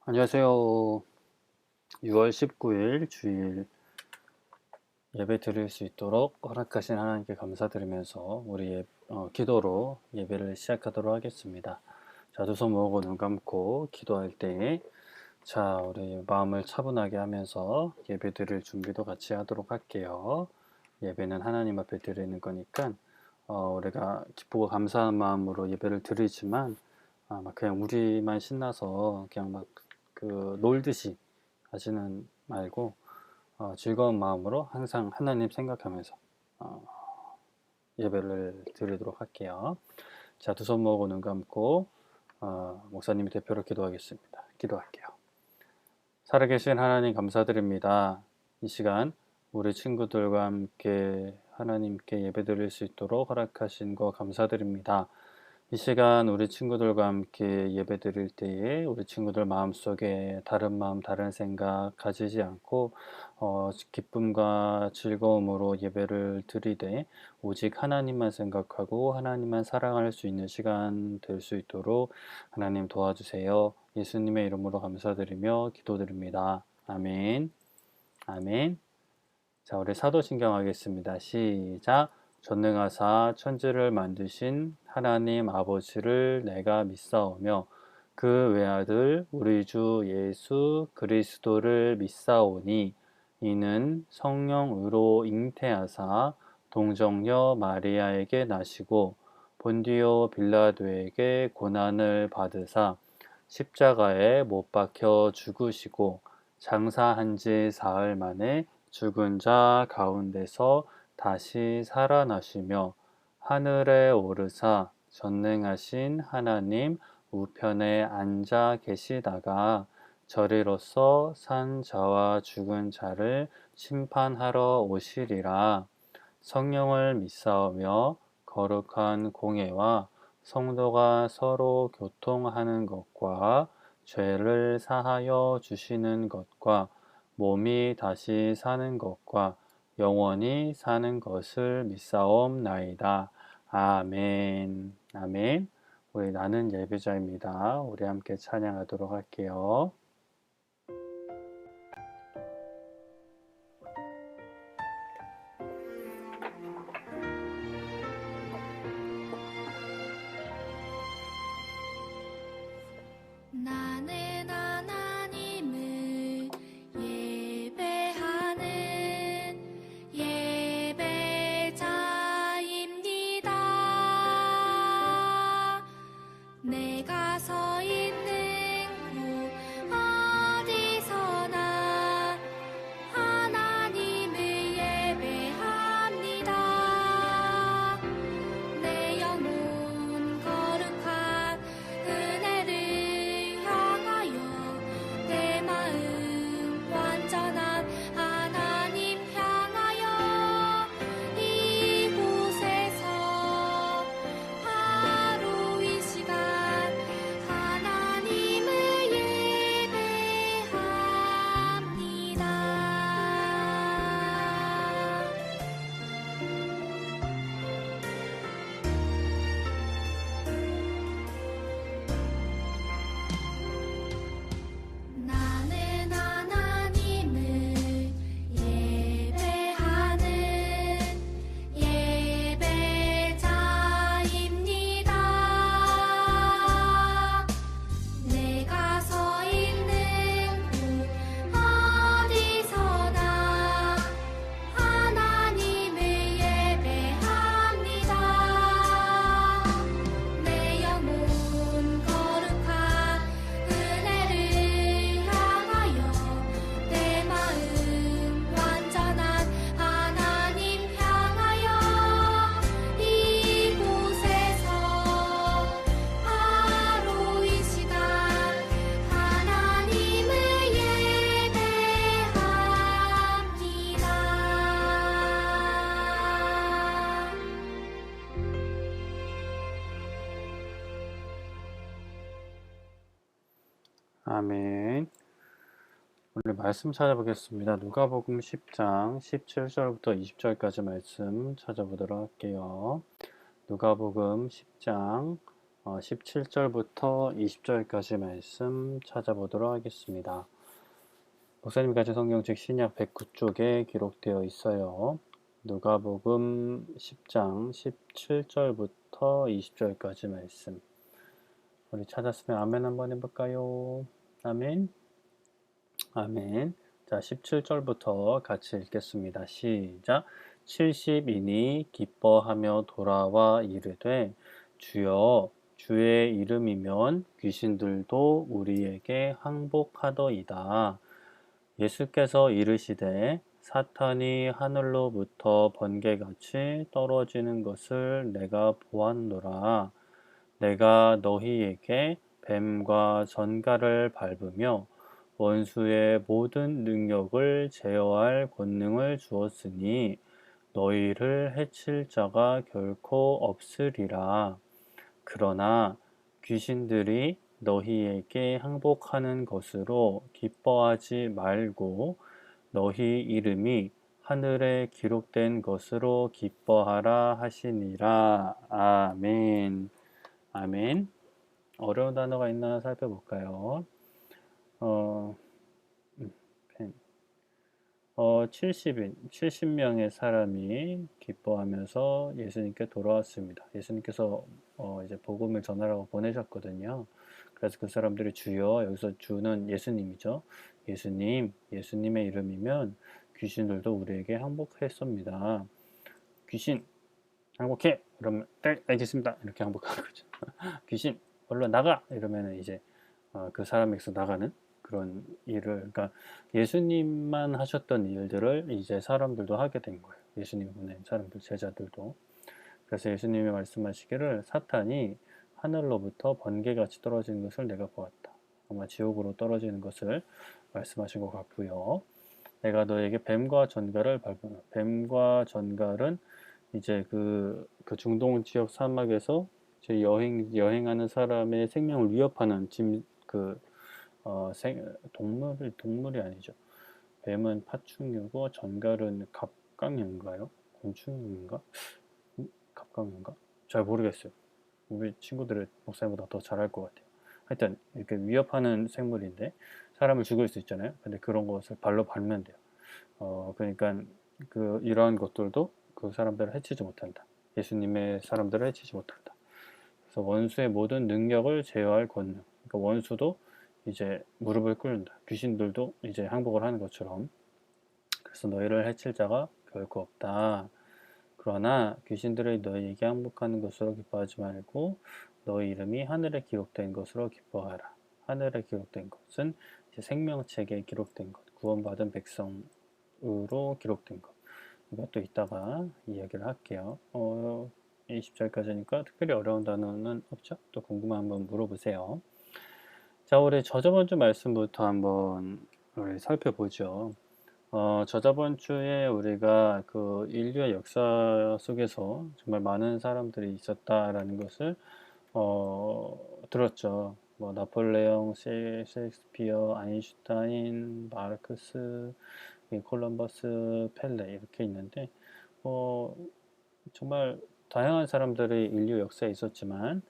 안녕하세요. 6월 19일 주일 예배 드릴 수 있도록 허락하신 하나님께 감사드리면서 우리 기도로 예배를 시작하도록 하겠습니다. 자, 두 손 모으고 눈 감고 기도할 때에 우리 마음을 차분하게 하면서 예배 드릴 준비도 같이 하도록 할게요. 예배는 하나님 앞에 드리는 거니까 우리가 기쁘고 감사한 마음으로 예배를 드리지만 막 그냥 우리만 신나서 그냥 막 놀듯이 하지는 말고 즐거운 마음으로 항상 하나님 생각하면서 어, 예배를 드리도록 할게요. 자, 두 손 모으고 눈 감고 목사님이 대표로 기도하겠습니다. 기도할게요. 살아계신 하나님 감사드립니다. 이 시간 우리 친구들과 함께 하나님께 예배드릴 수 있도록 허락하신 거 감사드립니다. 이 시간 우리 친구들과 함께 예배드릴 때에 우리 친구들 마음속에 다른 마음, 다른 생각 가지지 않고 기쁨과 즐거움으로 예배를 드리되 오직 하나님만 생각하고 하나님만 사랑할 수 있는 시간 될 수 있도록 하나님 도와주세요. 예수님의 이름으로 감사드리며 기도드립니다. 아멘. 아멘. 자, 우리 사도신경 하겠습니다. 시작. 전능하사 천지를 만드신 하나님 아버지를 내가 믿사오며 그 외아들 우리 주 예수 그리스도를 믿사오니 이는 성령으로 잉태하사 동정녀 마리아에게 나시고 본디오 빌라도에게 고난을 받으사 십자가에 못 박혀 죽으시고 장사한 지 사흘 만에 죽은 자 가운데서 다시 살아나시며 하늘에 오르사 전능하신 하나님 우편에 앉아 계시다가 저리로서 산 자와 죽은 자를 심판하러 오시리라. 성령을 믿사오며 거룩한 공예와 성도가 서로 교통하는 것과 죄를 사하여 주시는 것과 몸이 다시 사는 것과 영원히 사는 것을 믿사옵나이다. 아멘. 아멘. 우리 나는 예배자입니다. 우리 함께 찬양하도록 할게요. 나는 하나님을 예배하는 예배자입니다. 내가 서 있는 곳 어디서나 하나님을 예배합니다. 내 영혼 거룩한 은혜를 향하여 내 마음 완전한 하나님 향하여 이곳에서 바로 이 시간 하나님을 예배합니다. 나는 하나님을 예배하는 예배자입니다. 내가 서 있는 곳 어디서나 하나님을 예배합니다. 내 영혼 거룩한 은혜를 향하여 내 마음 완전한 하나님 향하여 이곳에서 바로 이 시간 하나님을 예배합니다. 아멘. 오늘 말씀 찾아보겠습니다. 누가복음 10장 17절부터 20절까지 말씀 찾아보도록 할게요. 누가복음 10장 17절부터 20절까지 말씀 찾아보도록 하겠습니다. 목사님 가진 성경책 신약 109쪽에 기록되어 있어요. 누가복음 10장 17절부터 20절까지 말씀. 우리 찾았으면 아멘 한번 해볼까요? 아멘. 아멘. 자, 17절부터 같이 읽겠습니다. 시작. 70인이 기뻐하며 돌아와 이르되 주여 주의 이름이면 귀신들도 우리에게 항복하더이다. 예수께서 이르시되 사탄이 하늘로부터 번개같이 떨어지는 것을 내가 보았노라. 내가 너희에게 뱀과 전갈을 밟으며 원수의 모든 능력을 제어할 권능을 주었으니 너희를 해칠 자가 결코 없으리라. 그러나 귀신들이 너희에게 항복하는 것으로 기뻐하지 말고 너희 이름이 하늘에 기록된 것으로 기뻐하라 하시니라. 아멘. 아멘. 어려운 단어가 있나 살펴볼까요? 70명의 사람이 기뻐하면서 예수님께 돌아왔습니다. 예수님께서 이제 복음을 전하라고 보내셨거든요. 그래서 그 사람들이 주여, 여기서 주는 예수님이죠. 예수님, 예수님의 이름이면 귀신들도 우리에게 항복했습니다. 귀신, 항복해! 그러면, 네, 알겠습니다. 이렇게 항복하는 거죠. 귀신, 얼른 나가! 이러면 이제 그 사람에게서 나가는 그런 일을, 그러니까 예수님만 하셨던 일들을 이제 사람들도 하게 된 거예요. 예수님 보낸 사람들, 제자들도. 그래서 예수님이 말씀하시기를 사탄이 하늘로부터 번개같이 떨어지는 것을 내가 보았다. 아마 지옥으로 떨어지는 것을 말씀하신 것 같고요. 내가 너에게 뱀과 전갈을 밟으면, 뱀과 전갈은 이제 그 중동 지역 사막에서 이제 여행하는 사람의 생명을 위협하는 동물이 아니죠. 뱀은 파충류고 전갈은 갑각류인가요? 곤충인가? 갑각류인가? 잘 모르겠어요. 우리 친구들은 목사님보다 더 잘할 것 같아요. 하여튼 이렇게 위협하는 생물인데 사람을 죽일 수 있잖아요. 근데 그런 것을 발로 밟면 돼요. 그러니까 이러한 것들도 그 사람들을 해치지 못한다. 예수님의 사람들을 해치지 못한다. 그래서 원수의 모든 능력을 제어할 권능. 그러니까 원수도 이제 무릎을 꿇는다. 귀신들도 이제 항복을 하는 것처럼. 그래서 너희를 해칠 자가 결코 없다. 그러나 귀신들이 너희에게 항복하는 것으로 기뻐하지 말고 너희 이름이 하늘에 기록된 것으로 기뻐하라. 하늘에 기록된 것은 이제 생명책에 기록된 것, 구원받은 백성으로 기록된 것. 이것도 이따가 이야기를 할게요. 20절까지니까 특별히 어려운 단어는 없죠? 또 궁금한 한번 물어보세요. 자, 우리 저저번 주 말씀부터 한번 우리 살펴보죠. 저저번 주에 우리가 그 인류의 역사 속에서 정말 많은 사람들이 있었다라는 것을 들었죠. 뭐 나폴레옹, 셰익스피어, 아인슈타인, 마르크스, 콜럼버스, 펠레 이렇게 있는데 정말 다양한 사람들이 인류 역사에 있었지만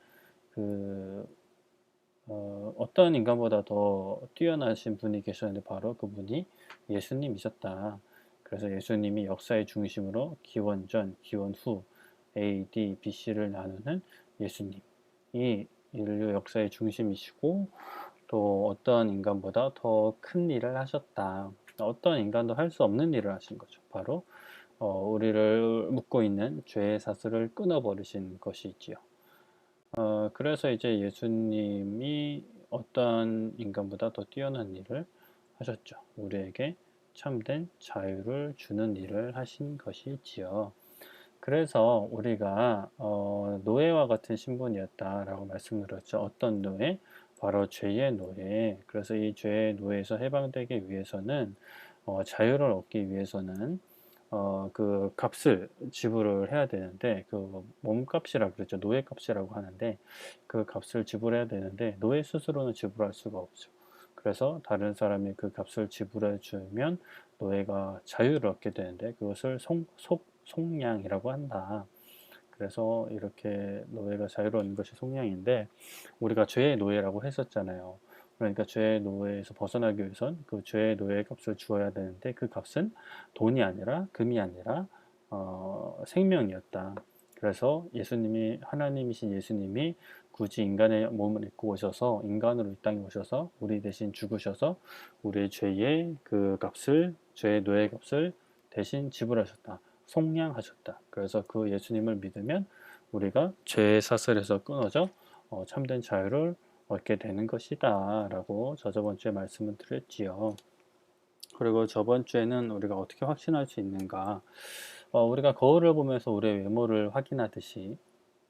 어떤 인간보다 더 뛰어나신 분이 계셨는데 바로 그분이 예수님이셨다. 그래서 예수님이 역사의 중심으로 기원 전, 기원 후, AD, BC를 나누는 예수님이 인류 역사의 중심이시고 또 어떤 인간보다 더 큰 일을 하셨다. 어떤 인간도 할 수 없는 일을 하신 거죠. 바로 우리를 묶고 있는 죄의 사슬을 끊어버리신 것이지요. 그래서 이제 예수님이 어떤 인간보다 더 뛰어난 일을 하셨죠. 우리에게 참된 자유를 주는 일을 하신 것이지요. 그래서 우리가 노예와 같은 신분이었다라고 말씀드렸죠. 어떤 노예? 바로 죄의 노예. 그래서 이 죄의 노예에서 해방되기 위해서는 자유를 얻기 위해서는 그 값을 지불을 해야 되는데 그 몸값이라고 그랬죠. 노예값이라고 하는데 그 값을 지불해야 되는데 노예 스스로는 지불할 수가 없죠. 그래서 다른 사람이 그 값을 지불해 주면 노예가 자유를 얻게 되는데 그것을 속량이라고 한다. 그래서 이렇게 노예가 자유로운 것이 속량인데, 우리가 죄의 노예라고 했었잖아요. 그러니까 죄의 노예에서 벗어나기 위해선 그 죄의 노예의 값을 주어야 되는데, 그 값은 돈이 아니라 금이 아니라 생명이었다. 그래서 하나님이신 예수님이 굳이 인간의 몸을 입고 오셔서, 인간으로 이 땅에 오셔서 우리 대신 죽으셔서 우리의 죄의 그 값을, 죄의 노예의 값을 대신 지불하셨다. 속량하셨다. 그래서 그 예수님을 믿으면 우리가 죄의 사슬에서 끊어져 참된 자유를 얻게 되는 것이다 라고 저번 주에 말씀을 드렸지요. 그리고 저번 주에는 우리가 어떻게 확신할 수 있는가, 우리가 거울을 보면서 우리의 외모를 확인하듯이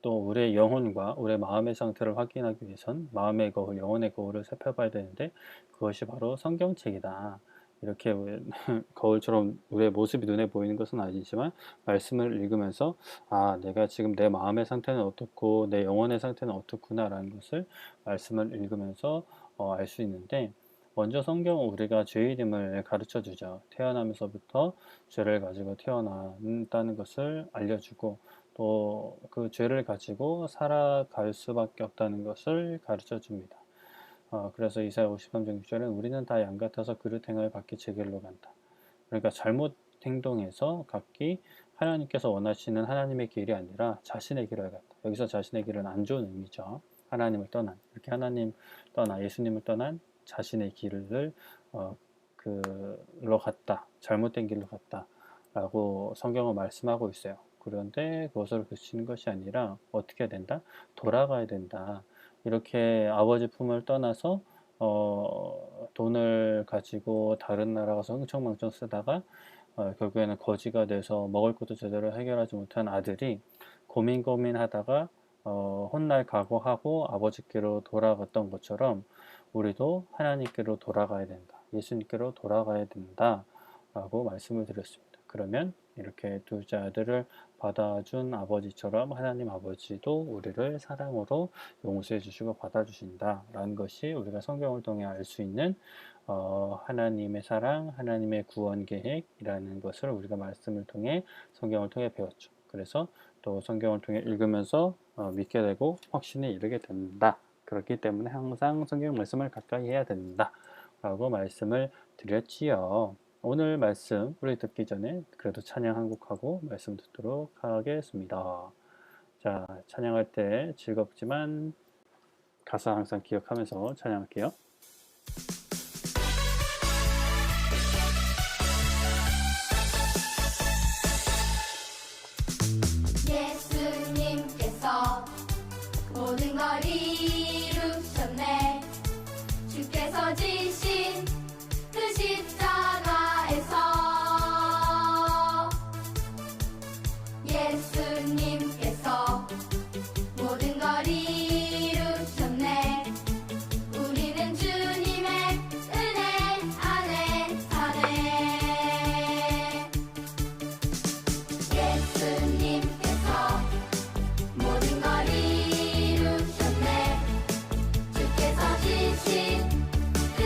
또 우리의 영혼과 우리의 마음의 상태를 확인하기 위해선 마음의 거울, 영혼의 거울을 살펴봐야 되는데, 그것이 바로 성경책이다. 이렇게 거울처럼 우리의 모습이 눈에 보이는 것은 아니지만, 말씀을 읽으면서 내가 지금 내 마음의 상태는 어떻고 내 영혼의 상태는 어떻구나 라는 것을 말씀을 읽으면서 알 수 있는데, 먼저 성경은 우리가 죄인임을 가르쳐 주죠. 태어나면서부터 죄를 가지고 태어난다는 것을 알려주고, 또 그 죄를 가지고 살아갈 수밖에 없다는 것을 가르쳐 줍니다. 그래서 이사야 53장 6절은 우리는 다 양 같아서 그릇 행하여 각기 제 길로 간다. 그러니까 잘못 행동해서 각기 하나님께서 원하시는 하나님의 길이 아니라 자신의 길을 갔다. 여기서 자신의 길은 안 좋은 의미죠. 하나님을 떠난, 이렇게 예수님을 떠난 자신의 길을 그로 갔다. 잘못된 길로 갔다 라고 성경은 말씀하고 있어요. 그런데 그것을 그치는 것이 아니라 어떻게 해야 된다? 돌아가야 된다. 이렇게 아버지 품을 떠나서 돈을 가지고 다른 나라 가서 흥청망청 쓰다가 결국에는 거지가 돼서 먹을 것도 제대로 해결하지 못한 아들이 고민하다가 훗날 각오하고 아버지께로 돌아갔던 것처럼, 우리도 하나님께로 돌아가야 된다. 예수님께로 돌아가야 된다 라고 말씀을 드렸습니다. 그러면 이렇게 둘째 아들을 받아준 아버지처럼 하나님 아버지도 우리를 사랑으로 용서해 주시고 받아주신다 라는 것이 우리가 성경을 통해 알 수 있는 하나님의 사랑, 하나님의 구원 계획이라는 것을 우리가 말씀을 통해, 성경을 통해 배웠죠. 그래서 또 성경을 통해 읽으면서 믿게 되고 확신에 이르게 된다. 그렇기 때문에 항상 성경 말씀을 가까이 해야 된다 라고 말씀을 드렸지요. 오늘 말씀 우리 듣기 전에 그래도 찬양 한 곡하고 말씀 듣도록 하겠습니다. 자, 찬양할 때 즐겁지만 가사 항상 기억하면서 찬양할게요. 예수님께서 모든 걸 이루셨네. 주께서 지신 그 십자가에서 예수님께서 모든 걸 이루셨네. 우리는 주님의 은혜 안에 사네. 예수님께서 모든 걸 이루셨네. 주께서 지신 그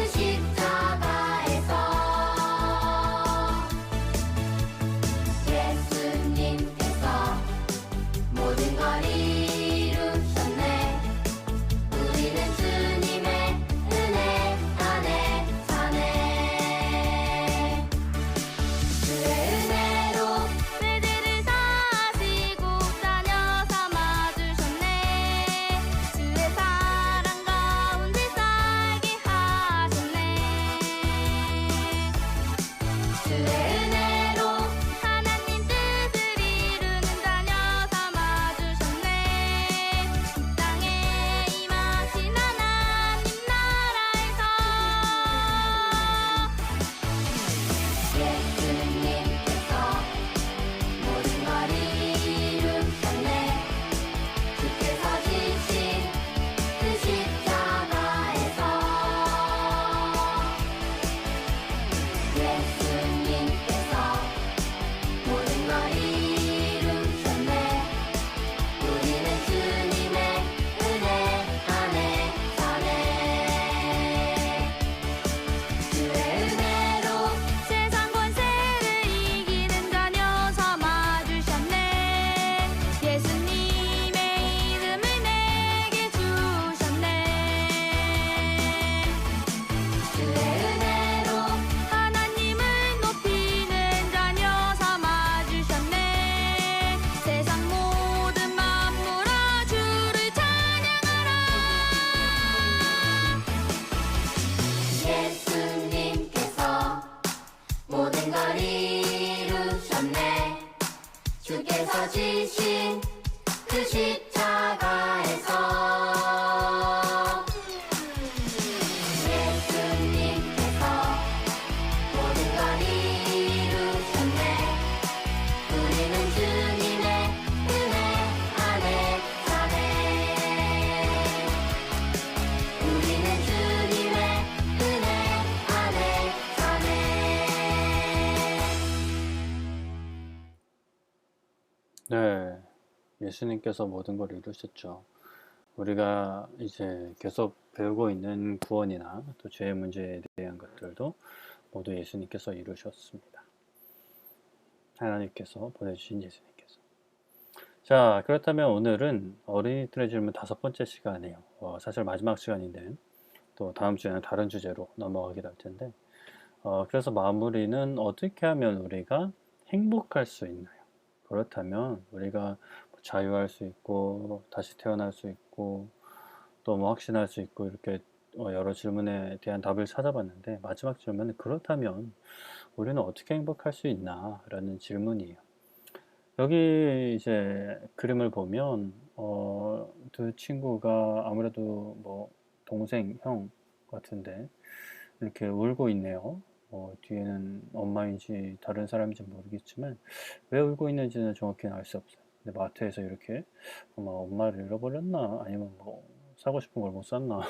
네, 예수님께서 모든 걸 이루셨죠. 우리가 이제 계속 배우고 있는 구원이나 또 죄의 문제에 대한 것들도 모두 예수님께서 이루셨습니다. 하나님께서 보내주신 예수님께서. 자, 그렇다면 오늘은 어린이들의 질문 5번째 시간이에요. 사실 마지막 시간인데 또 다음 주에는 다른 주제로 넘어가기로 할 텐데 그래서 마무리는 어떻게 하면 우리가 행복할 수 있나요? 그렇다면 우리가 자유할 수 있고 다시 태어날 수 있고 또 뭐 확신할 수 있고 이렇게 여러 질문에 대한 답을 찾아봤는데 마지막 질문은 그렇다면 우리는 어떻게 행복할 수 있나? 라는 질문이에요. 여기 이제 그림을 보면 두 친구가 아무래도 뭐 동생, 형 같은데 이렇게 울고 있네요. 뒤에는 엄마인지 다른 사람인지 모르겠지만 왜 울고 있는지는 정확히는 알 수 없어요. 근데 마트에서 이렇게 엄마를 잃어버렸나 아니면 뭐 사고 싶은 걸 못 샀나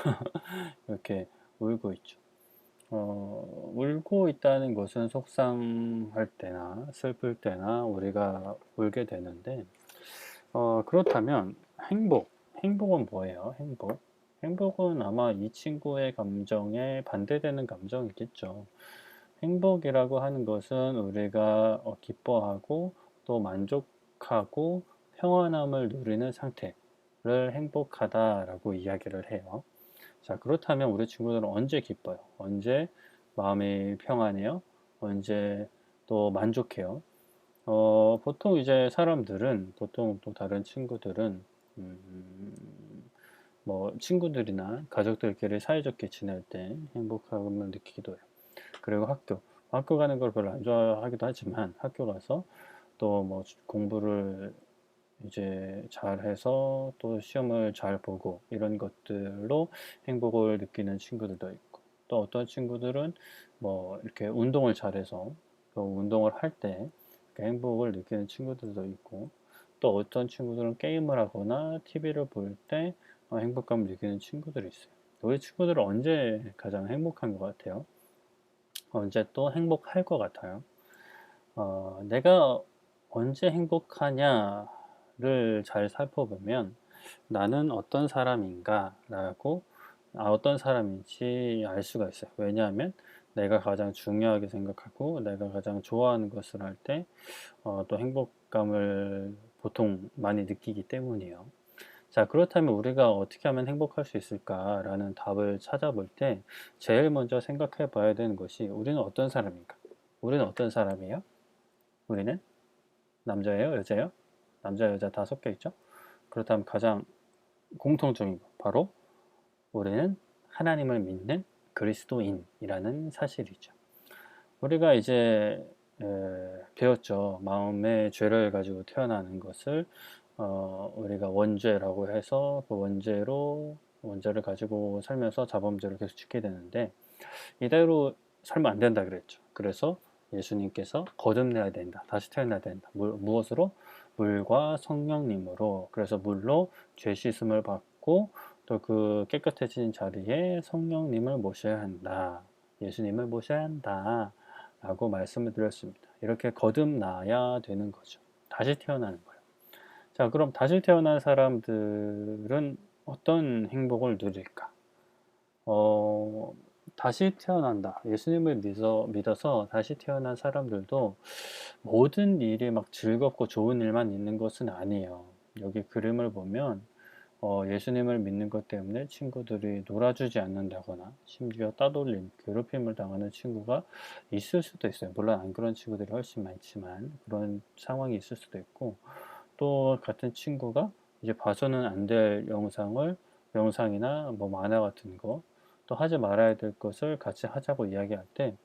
이렇게 울고 있죠. 울고 있다는 것은 속상할 때나 슬플 때나 우리가 울게 되는데 그렇다면 행복은 뭐예요? 행복은 아마 이 친구의 감정에 반대되는 감정이겠죠. 행복이라고 하는 것은 우리가 기뻐하고 또 만족하고 평안함을 누리는 상태를 행복하다라고 이야기를 해요. 자, 그렇다면 우리 친구들은 언제 기뻐요? 언제 마음이 평안해요? 언제 또 만족해요? 보통 이제 보통 또 다른 친구들은, 뭐, 친구들이나 가족들끼리 사이좋게 지낼 때 행복함을 느끼기도 해요. 그리고 학교 가는 걸 별로 안 좋아하기도 하지만 학교 가서 또 뭐 공부를 이제 잘해서 또 시험을 잘 보고 이런 것들로 행복을 느끼는 친구들도 있고 또 어떤 친구들은 뭐 이렇게 운동을 잘해서 그 운동을 할 때 행복을 느끼는 친구들도 있고 또 어떤 친구들은 게임을 하거나 TV를 볼 때 행복감을 느끼는 친구들이 있어요. 우리 친구들은 언제 가장 행복한 것 같아요? 언제 또 행복할 것 같아요? 내가 언제 행복하냐를 잘 살펴보면 나는 어떤 사람인가 라고 어떤 사람인지 알 수가 있어요. 왜냐하면 내가 가장 중요하게 생각하고 내가 가장 좋아하는 것을 할 때 또 행복감을 보통 많이 느끼기 때문이에요. 자, 그렇다면 우리가 어떻게 하면 행복할 수 있을까라는 답을 찾아볼 때 제일 먼저 생각해 봐야 되는 것이 우리는 어떤 사람인가? 우리는 어떤 사람이에요? 우리는 남자예요? 여자예요? 남자, 여자 다 섞여 있죠? 그렇다면 가장 공통적인 것, 바로 우리는 하나님을 믿는 그리스도인이라는 사실이죠. 우리가 이제 배웠죠. 마음의 죄를 가지고 태어나는 것을 우리가 원죄라고 해서 그 원죄를 가지고 살면서 자범죄를 계속 짓게 되는데 이대로 살면 안 된다 그랬죠. 그래서 예수님께서 거듭내야 된다. 다시 태어나야 된다. 무엇으로? 물과 성령님으로. 그래서 물로 죄 씻음을 받고 또 그 깨끗해진 자리에 성령님을 모셔야 한다. 예수님을 모셔야 한다. 라고 말씀을 드렸습니다. 이렇게 거듭나야 되는 거죠. 다시 태어나는 거예요. 자, 그럼 다시 태어난 사람들은 어떤 행복을 누릴까? 다시 태어난다. 예수님을 믿어서 다시 태어난 사람들도 모든 일이 막 즐겁고 좋은 일만 있는 것은 아니에요. 여기 그림을 보면 예수님을 믿는 것 때문에 친구들이 놀아주지 않는다거나 심지어 따돌림, 괴롭힘을 당하는 친구가 있을 수도 있어요. 물론 안 그런 친구들이 훨씬 많지만 그런 상황이 있을 수도 있고 또 같은 친구가 이제 봐서는 안 될 영상이나 뭐 만화 같은 거 또 하지 말아야 될 것을 같이 하자고 이야기할 때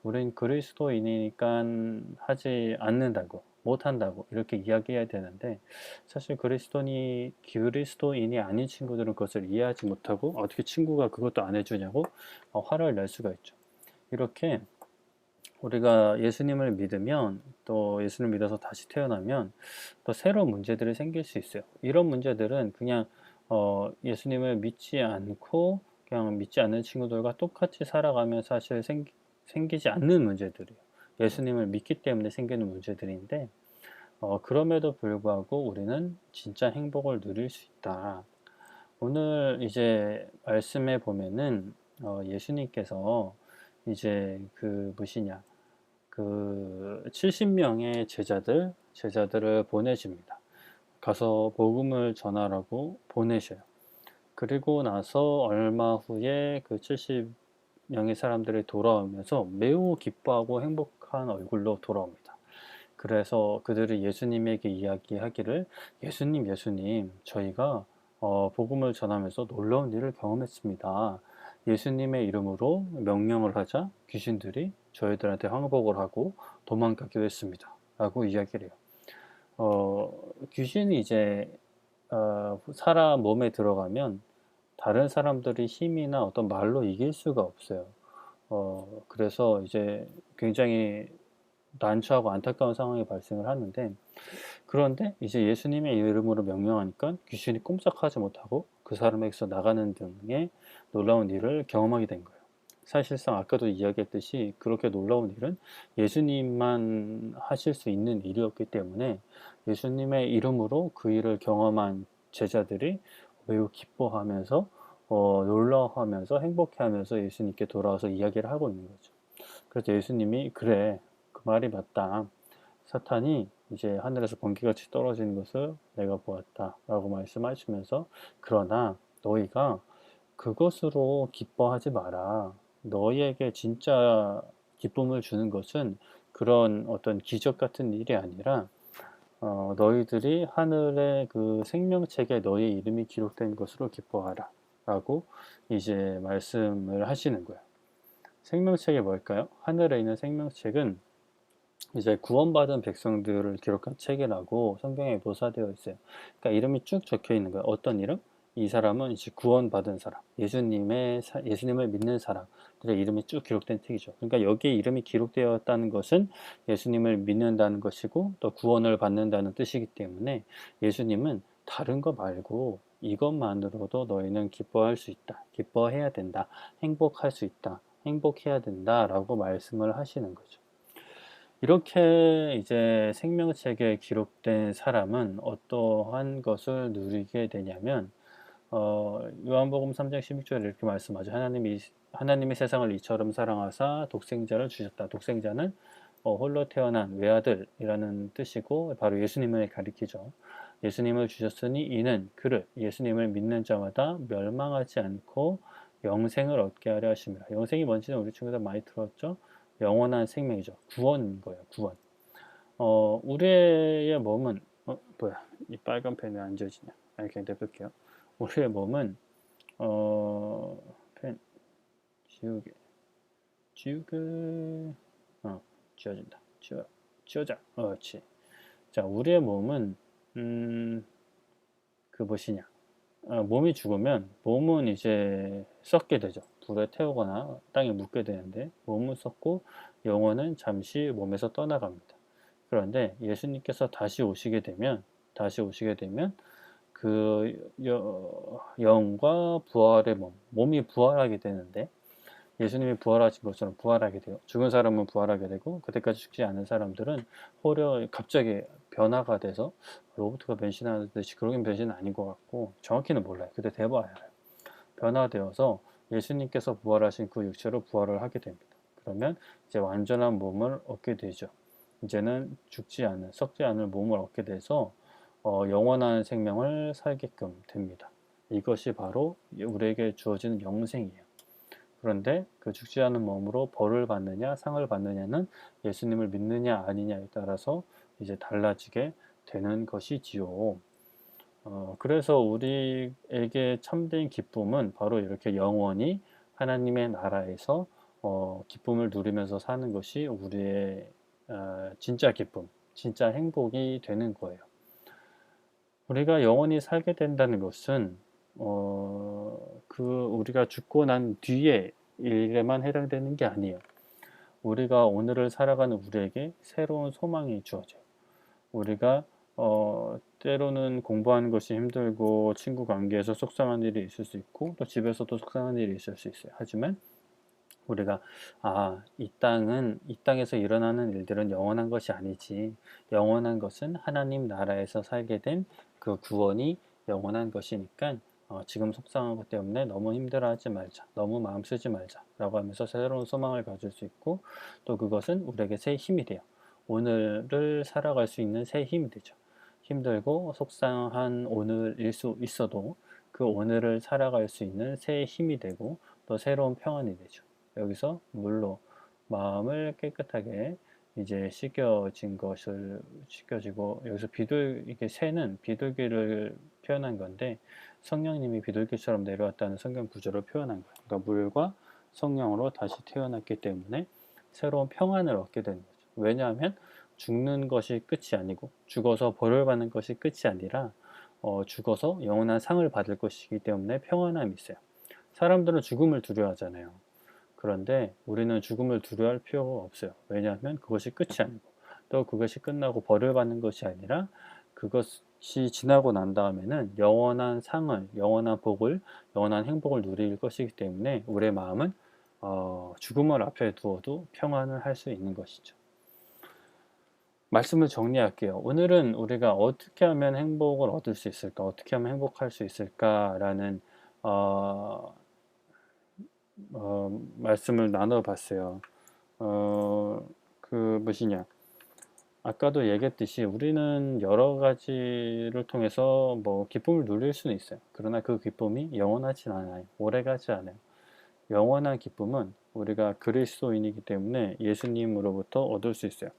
우린 그리스도인이니까 하지 않는다고 못한다고 이렇게 이야기해야 되는데 사실 그리스도인이 아닌 친구들은 그것을 이해하지 못하고 어떻게 친구가 그것도 안 해주냐고 화를 낼 수가 있죠. 이렇게 우리가 예수님을 믿으면 또 예수님을 믿어서 다시 태어나면 또 새로운 문제들이 생길 수 있어요. 이런 문제들은 그냥 예수님을 믿지 않고 그냥 믿지 않는 친구들과 똑같이 살아가면 사실 생기지 않는 문제들이에요. 예수님을 믿기 때문에 생기는 문제들인데 그럼에도 불구하고 우리는 진짜 행복을 누릴 수 있다. 오늘 이제 말씀에 보면은 예수님께서 이제 그 무엇이냐 그 70명의 제자들을 보내십니다. 가서 복음을 전하라고 보내셔요. 그리고 나서 얼마 후에 그 70명의 사람들이 돌아오면서 매우 기뻐하고 행복한 얼굴로 돌아옵니다. 그래서 그들이 예수님에게 이야기하기를 예수님, 예수님, 저희가 복음을 전하면서 놀라운 일을 경험했습니다. 예수님의 이름으로 명령을 하자 귀신들이 저희들한테 항복을 하고 도망가기도 했습니다. 라고 이야기를 해요. 귀신이 이제 사람 몸에 들어가면 다른 사람들이 힘이나 어떤 말로 이길 수가 없어요. 그래서 이제 굉장히 난처하고 안타까운 상황이 발생을 하는데, 그런데 이제 예수님의 이름으로 명령하니까 귀신이 꼼짝하지 못하고 그 사람에게서 나가는 등의 놀라운 일을 경험하게 된 거예요. 사실상 아까도 이야기했듯이 그렇게 놀라운 일은 예수님만 하실 수 있는 일이었기 때문에 예수님의 이름으로 그 일을 경험한 제자들이 매우 기뻐하면서 놀라워하면서 행복해하면서 예수님께 돌아와서 이야기를 하고 있는 거죠. 그래서 예수님이 그래, 그 말이 맞다. 사탄이 이제 하늘에서 번개같이 떨어지는 것을 내가 보았다 라고 말씀하시면서, 그러나 너희가 그것으로 기뻐하지 마라. 너희에게 진짜 기쁨을 주는 것은 그런 어떤 기적 같은 일이 아니라 너희들이 하늘의 그 생명책에 너희 이름이 기록된 것으로 기뻐하라 라고 이제 말씀을 하시는 거예요. 생명책이 뭘까요? 하늘에 있는 생명책은 이제 구원받은 백성들을 기록한 책이라고 성경에 묘사되어 있어요. 그러니까 이름이 쭉 적혀 있는 거예요. 어떤 이름? 이 사람은 이제 구원받은 사람, 예수님을 믿는 사람들의 이름이 쭉 기록된 책이죠. 그러니까 여기에 이름이 기록되었다는 것은 예수님을 믿는다는 것이고 또 구원을 받는다는 뜻이기 때문에 예수님은 다른 거 말고 이것만으로도 너희는 기뻐할 수 있다, 기뻐해야 된다, 행복할 수 있다, 행복해야 된다라고 말씀을 하시는 거죠. 이렇게 이제 생명책에 기록된 사람은 어떠한 것을 누리게 되냐면, 요한복음 3장 16절에 이렇게 말씀하죠. 하나님이 세상을 이처럼 사랑하사 독생자를 주셨다. 독생자는 홀로 태어난 외아들이라는 뜻이고 바로 예수님을 가리키죠. 예수님을 주셨으니 이는 그를 예수님을 믿는 자마다 멸망하지 않고 영생을 얻게 하려 하심이라. 영생이 뭔지는 우리 친구들 많이 들었죠. 영원한 생명이죠. 구원인 거예요. 구원. 우리의 몸은 뭐야? 이 빨간 펜이 안 지워지냐? 이렇게 내볼게요. 우리의 몸은 펜 지우개 지워진다. 지워자. 그렇지. 자, 우리의 몸은 그 무엇이냐? 몸이 죽으면 몸은 이제 썩게 되죠. 불에 태우거나 땅에 묻게 되는데 몸은 썩고 영혼은 잠시 몸에서 떠나갑니다. 그런데 예수님께서 다시 오시게 되면 그 영과 부활의 몸이 부활하게 되는데, 예수님이 부활하신 것처럼 부활하게 돼요. 죽은 사람은 부활하게 되고 그때까지 죽지 않은 사람들은 오히려 갑자기 변화가 돼서 로봇가 변신하듯이, 그러긴 변신은 아닌 것 같고 정확히는 몰라요. 그때 돼봐야 알아요. 변화되어서 예수님께서 부활하신 그 육체로 부활을 하게 됩니다. 그러면 이제 완전한 몸을 얻게 되죠. 이제는 죽지 않은, 썩지 않을 몸을 얻게 돼서 영원한 생명을 살게끔 됩니다. 이것이 바로 우리에게 주어지는 영생이에요. 그런데 그 죽지 않은 몸으로 벌을 받느냐 상을 받느냐는 예수님을 믿느냐 아니냐에 따라서 이제 달라지게 되는 것이지요. 그래서 우리에게 참된 기쁨은 바로 이렇게 영원히 하나님의 나라에서 기쁨을 누리면서 사는 것이 우리의 진짜 기쁨, 진짜 행복이 되는 거예요. 우리가 영원히 살게 된다는 것은 우리가 죽고 난 뒤에 일에만 해당되는 게 아니에요. 우리가 오늘을 살아가는 우리에게 새로운 소망이 주어져요. 우리가 때로는 공부하는 것이 힘들고 친구 관계에서 속상한 일이 있을 수 있고 또 집에서도 속상한 일이 있을 수 있어요. 하지만 우리가 이 땅에서 일어나는 일들은 영원한 것이 아니지. 영원한 것은 하나님 나라에서 살게 된 그 구원이 영원한 것이니까 지금 속상한 것 때문에 너무 힘들어하지 말자. 너무 마음 쓰지 말자. 라고 하면서 새로운 소망을 가질 수 있고 또 그것은 우리에게 새 힘이 돼요. 오늘을 살아갈 수 있는 새 힘이 되죠. 힘들고 속상한 오늘일 수 있어도 그 오늘을 살아갈 수 있는 새 힘이 되고 또 새로운 평안이 되죠. 여기서 물로 마음을 깨끗하게 이제 씻겨지고 여기서 이게 새는 비둘기를 표현한 건데 성령님이 비둘기처럼 내려왔다는 성경 구절을 표현한 거예요. 그러니까 물과 성령으로 다시 태어났기 때문에 새로운 평안을 얻게 되는 거죠. 왜냐하면 죽는 것이 끝이 아니고 죽어서 벌을 받는 것이 끝이 아니라 죽어서 영원한 상을 받을 것이기 때문에 평안함이 있어요. 사람들은 죽음을 두려워하잖아요. 그런데 우리는 죽음을 두려워할 필요가 없어요. 왜냐하면 그것이 끝이 아니고 또 그것이 끝나고 벌을 받는 것이 아니라 그것이 지나고 난 다음에는 영원한 상을, 영원한 복을, 영원한 행복을 누릴 것이기 때문에 우리의 마음은 죽음을 앞에 두어도 평안을 할 수 있는 것이죠. 말씀을 정리할게요. 오늘은 우리가 어떻게 하면 행복을 얻을 수 있을까? 어떻게 하면 행복할 수 있을까라는 말씀을 나눠봤어요. 무엇이냐? 아까도 얘기했듯이 우리는 여러 가지를 통해서 기쁨을 누릴 수는 있어요. 그러나 그 기쁨이 영원하진 않아요. 오래가지 않아요. 영원한 기쁨은 우리가 그리스도인이기 때문에 예수님으로부터 얻을 수 있어요.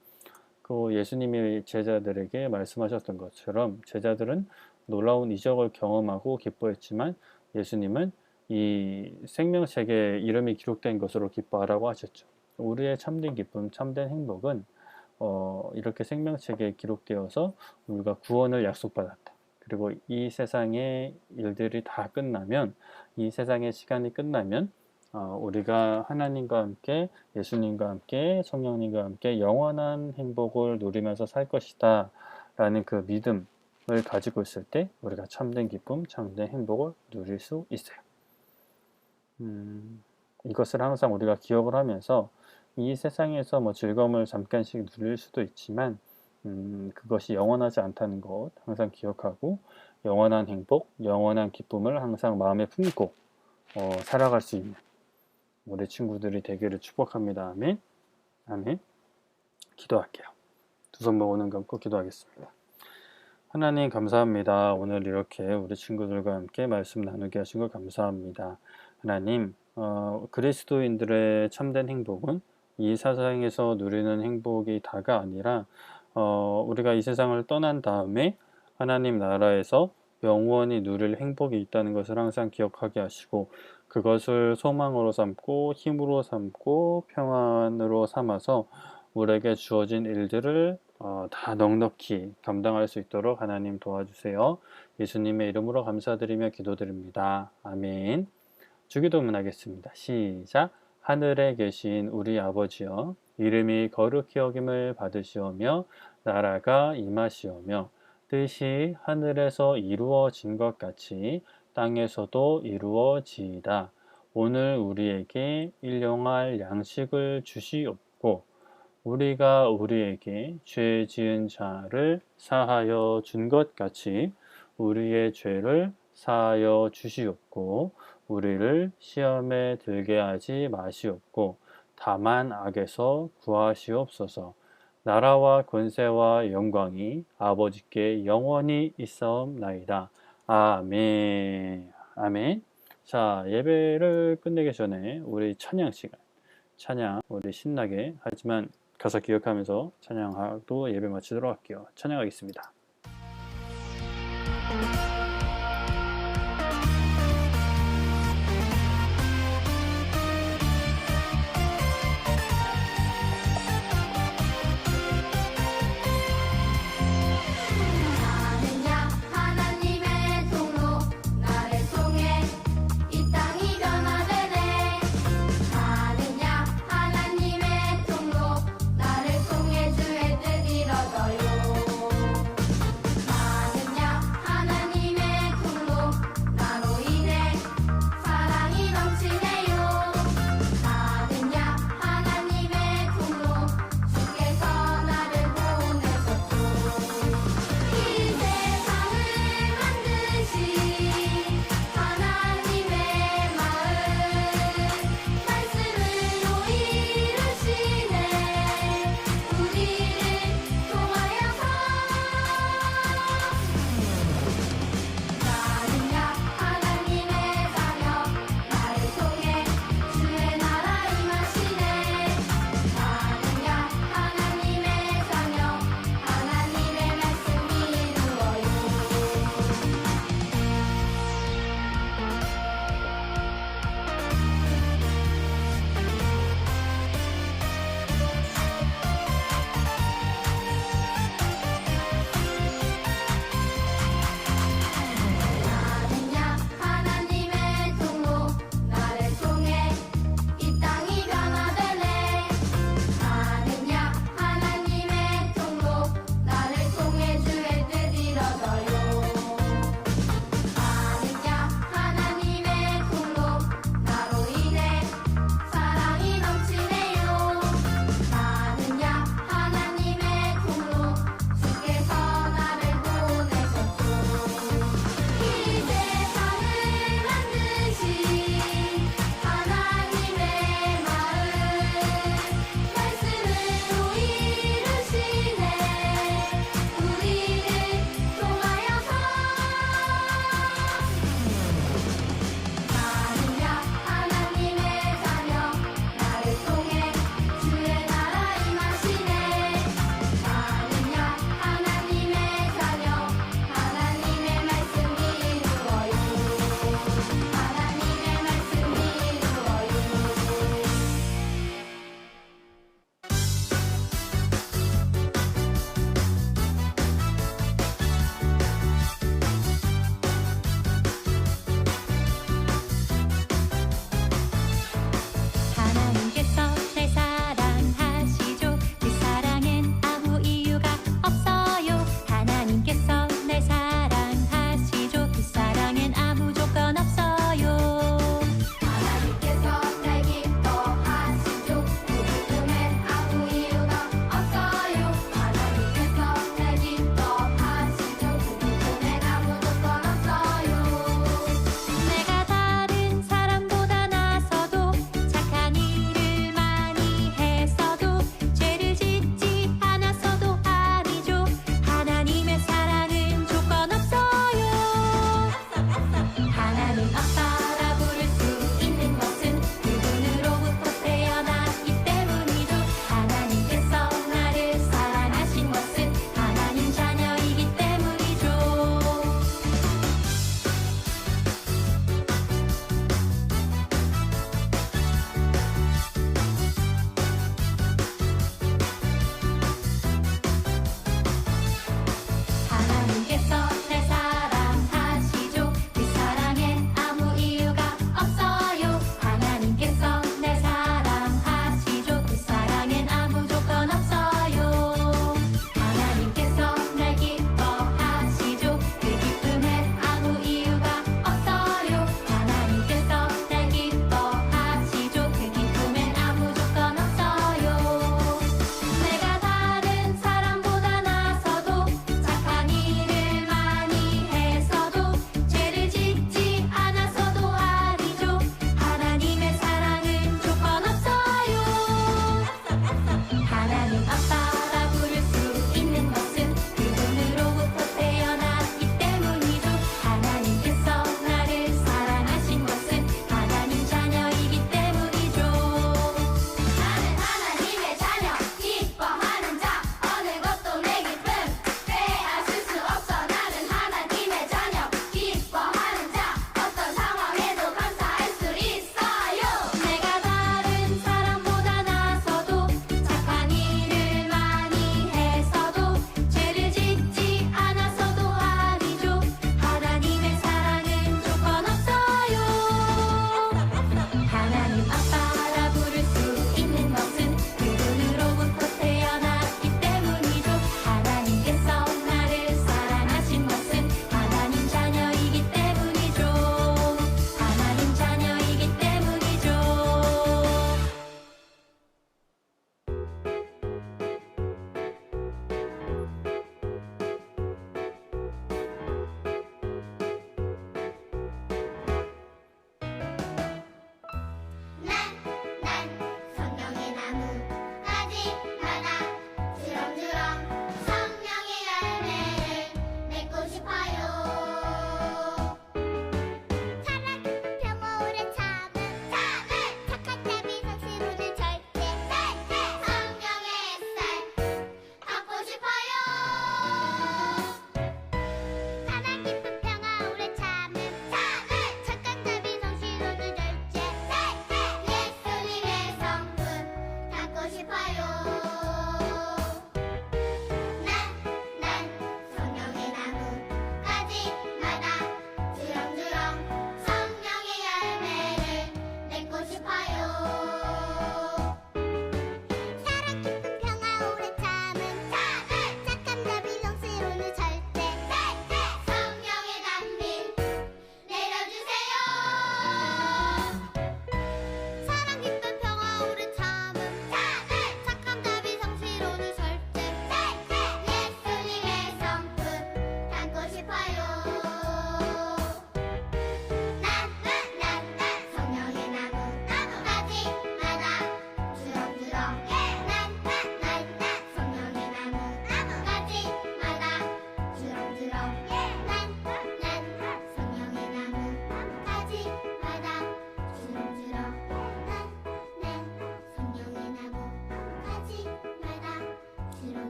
그 예수님이 제자들에게 말씀하셨던 것처럼 제자들은 놀라운 이적을 경험하고 기뻐했지만 예수님은 이 생명책에 이름이 기록된 것으로 기뻐하라고 하셨죠. 우리의 참된 기쁨, 참된 행복은 이렇게 생명책에 기록되어서 우리가 구원을 약속받았다. 그리고 이 세상의 일들이 다 끝나면, 이 세상의 시간이 끝나면 우리가 하나님과 함께, 예수님과 함께, 성령님과 함께 영원한 행복을 누리면서 살 것이다 라는 그 믿음을 가지고 있을 때 우리가 참된 기쁨, 참된 행복을 누릴 수 있어요. 이것을 항상 우리가 기억을 하면서 이 세상에서 즐거움을 잠깐씩 누릴 수도 있지만 그것이 영원하지 않다는 것 항상 기억하고 영원한 행복, 영원한 기쁨을 항상 마음에 품고 살아갈 수 있는 우리 친구들이 되기를 축복합니다. 아멘. 아멘. 기도할게요. 두 손 모으는 감고 기도하겠습니다. 하나님 감사합니다. 오늘 이렇게 우리 친구들과 함께 말씀 나누게 하신 걸 감사합니다. 하나님, 그리스도인들의 참된 행복은 이 세상에서 누리는 행복이 다가 아니라 우리가 이 세상을 떠난 다음에 하나님 나라에서 영원히 누릴 행복이 있다는 것을 항상 기억하게 하시고 그것을 소망으로 삼고 힘으로 삼고 평안으로 삼아서 우리에게 주어진 일들을 다 넉넉히 감당할 수 있도록 하나님 도와주세요. 예수님의 이름으로 감사드리며 기도드립니다. 아멘. 주기도문 하겠습니다. 시작. 하늘에 계신 우리 아버지여, 이름이 거룩히 여김을 받으시오며 나라가 임하시오며 뜻이 하늘에서 이루어진 것 같이 땅에서도 이루어지이다. 오늘 우리에게 일용할 양식을 주시옵고 우리가 우리에게 죄 지은 자를 사하여 준 것 같이 우리의 죄를 사하여 주시옵고 우리를 시험에 들게 하지 마시옵고 다만 악에서 구하시옵소서. 나라와 권세와 영광이 아버지께 영원히 있사옵나이다. 아멘. 아멘. 자, 예배를 끝내기 전에 우리 찬양 시간, 찬양 우리 신나게 하지만 가사 기억하면서 찬양하고 예배 마치도록 할게요. 찬양하겠습니다. 나는야 하나님의 통로 나를 통해 이 땅이 변화되네. 나는야 하나님의 통로 나를 통해 주의 뜻 이뤄져요. 나는야 하나님의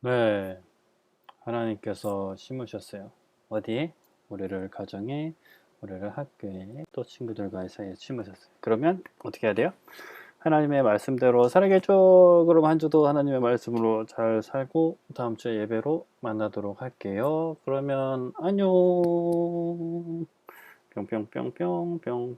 네, 하나님께서 심으셨어요. 어디에? 우리를 가정에, 우리를 학교에, 또 친구들과의 사이에 심으셨어요. 그러면 어떻게 해야 돼요? 하나님의 말씀대로 살아야겠죠. 그럼 한 주도 하나님의 말씀으로 잘 살고 다음 주에 예배로 만나도록 할게요. 그러면 안녕. 뿅뿅뿅뿅뿅.